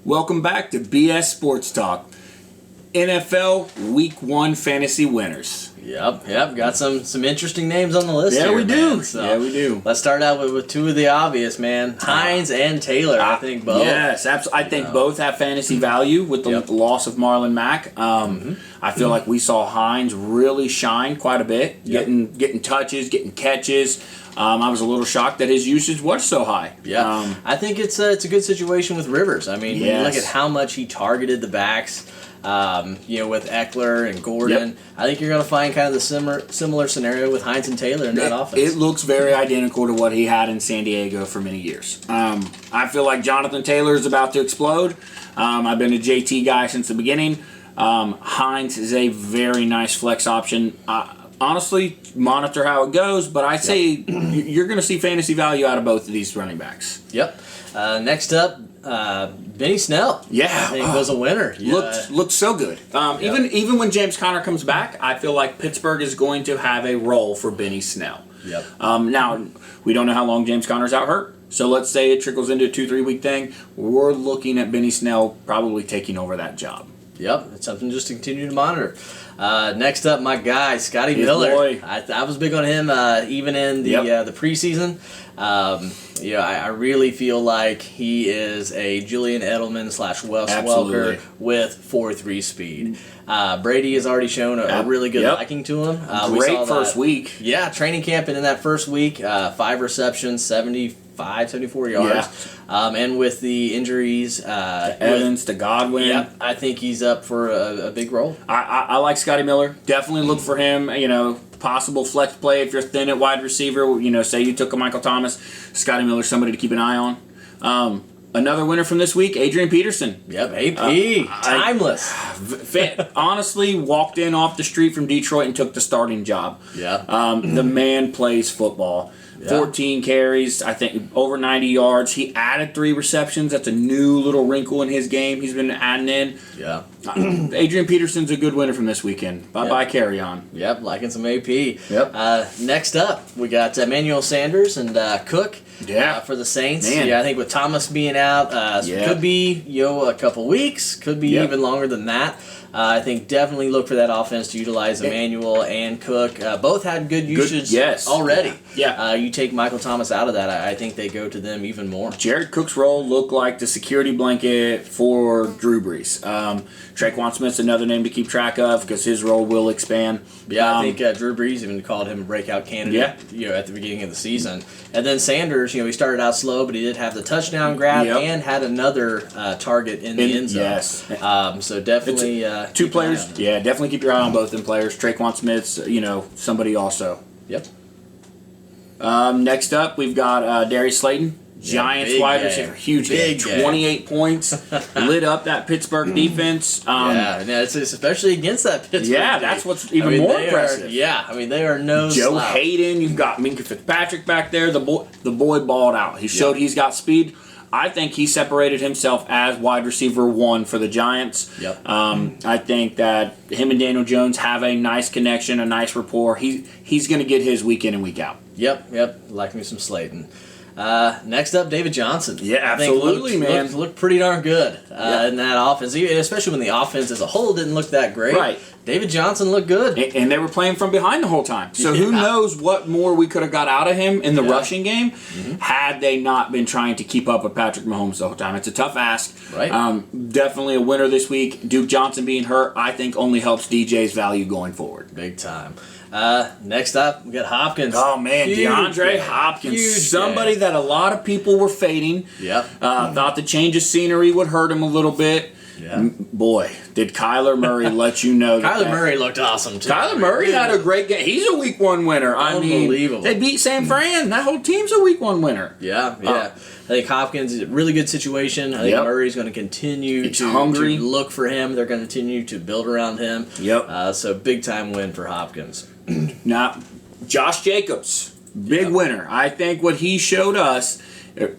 Welcome back to BS Sports Talk. NFL Week 1 fantasy winners. Yep. Got some interesting names on the list here, we do. Man. So yeah, we do. Let's start out with two of the obvious, man. Heinz and Taylor, I think both. Yes, I think both have fantasy value with the loss of Marlon Mack. I feel like we saw Heinz really shine quite a bit, getting touches, getting catches. I was a little shocked that his usage was so high. Yeah, I think it's a good situation with Rivers. I mean, when you look at how much he targeted the backs, with Eckler and Gordon, I think you're going to find kind of the similar scenario with Heinz and Taylor in that offense. It looks very identical to what he had in San Diego for many years. I feel like Jonathan Taylor is about to explode. I've been a JT guy since the beginning. Heinz is a very nice flex option. Honestly, monitor how it goes, but I say you're going to see fantasy value out of both of these running backs. Yep. Next up, Benny Snell. Yeah, I think was a winner. Looked so good. Even when James Conner comes back, I feel like Pittsburgh is going to have a role for Benny Snell. Yep. Now we don't know how long James Conner's out hurt, so let's say it trickles into a 2-3 week thing. We're looking at Benny Snell probably taking over that job. Yep, it's something just to continue to monitor. Next up, my guy, Scotty Miller. Boy. I was big on him even in the preseason. I really feel like he is a Julian Edelman / Wes Welker with 4.3 speed. Brady has already shown a really good liking to him. Great we saw first week. Yeah, training camp and in that first week, 5 receptions, 74 yards. And with the injuries, to Evans, to Godwin, I think he's up for a big role. I like Scotty Miller. Definitely look for him. Possible flex play if you're thin at wide receiver. Say you took a Michael Thomas, Scotty Miller's somebody to keep an eye on. Another winner from this week, Adrian Peterson. Yep, AP, timeless. Honestly, walked in off the street from Detroit and took the starting job. Yeah. The man plays football. 14 carries, I think over 90 yards. He added 3 receptions. That's a new little wrinkle in his game he's been adding in. Yeah. Adrian Peterson's a good winner from this weekend. Bye-bye, carry on. Yep, liking some AP. Yep. Next up, we got Emmanuel Sanders and Cook for the Saints. Man. Yeah, I think with Thomas being out, could be a couple weeks, could be even longer than that. I think definitely look for that offense to utilize Emmanuel and Cook. Both had good usage already. Yeah. You take Michael Thomas out of that, I think they go to them even more. Jared Cook's role looked like the security blanket for Drew Brees. QuanSmith's another name to keep track of because his role will expand. Yeah, I think Drew Brees even called him a breakout candidate at the beginning of the season. And then Sanders, he started out slow, but he did have the touchdown grab and had another target in the end zone. Yes. So definitely... two players, definitely keep your eye on both them players. QuanSmith's, somebody also. Yep. Next up, we've got Darius Slayton, Giants wide receiver, huge game, 28 points, lit up that Pittsburgh defense. It's especially against that Pittsburgh. Yeah, that's what's even more impressive. They are no Joe slouch. Hayden, you've got Minka Fitzpatrick back there. The boy balled out. He showed he's got speed. I think he separated himself as wide receiver 1 for the Giants. Yep. I think that him and Daniel Jones have a nice connection, a nice rapport. He's going to get his week in and week out. Yep. Like me some Slayton. Next up, David Johnson. Yeah, absolutely, man. Looked pretty darn good in that offense, especially when the offense as a whole didn't look that great. Right. David Johnson looked good. And they were playing from behind the whole time. So who knows what more we could have got out of him in the rushing game had they not been trying to keep up with Patrick Mahomes the whole time. It's a tough ask. Right. Definitely a winner this week. Duke Johnson being hurt, I think, only helps DJ's value going forward. Big time. Next up, we got Hopkins. Oh, man, DeAndre Hopkins. Somebody that a lot of people were fading. Yep. Thought the change of scenery would hurt him a little bit. Yeah. Boy, did Kyler Murray let you know Kyler Murray looked awesome, too. Kyler Murray had a great game. He's a week 1 winner. Unbelievable. They beat San Fran. That whole team's a week 1 winner. Yeah. I think Hopkins is a really good situation. I think Murray's going to continue to look for him. They're going to continue to build around him. Yep. So big-time win for Hopkins. Now, Josh Jacobs, big winner. I think what he showed us,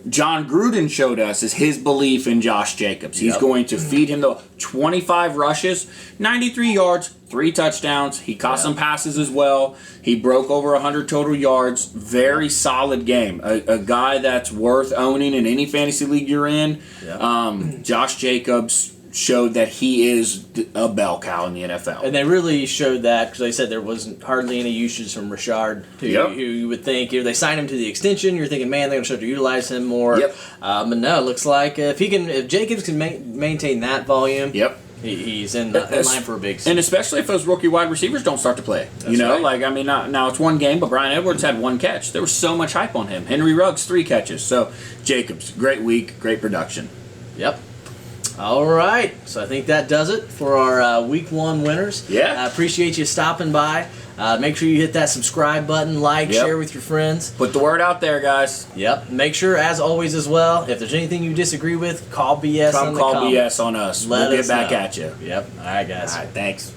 John Gruden showed us, is his belief in Josh Jacobs. He's going to feed him the 25 rushes, 93 yards, 3 touchdowns. He caught some passes as well. He broke over 100 total yards. Very solid game. A guy that's worth owning in any fantasy league you're in. Josh Jacobs showed that he is a bell cow in the NFL. And they really showed that because they said there wasn't hardly any usage from Rashard, who you would think, they signed him to the extension, you're thinking, man, they're going to start to utilize him more. But no, it looks like if Jacobs can maintain that volume, he's in line for a big season. And especially if those rookie wide receivers don't start to play. That's right. Now it's one game, but Bryan Edwards had 1 catch. There was so much hype on him. Henry Ruggs, 3 catches. So Jacobs, great week, great production. All right, so I think that does it for our Week 1 winners. I appreciate you stopping by. Make sure you hit that subscribe button, share with your friends. Put the word out there, guys. Make sure, as always as well, if there's anything you disagree with, call BS on the comments. BS on us. We'll get back at you. All right, guys. All right, thanks.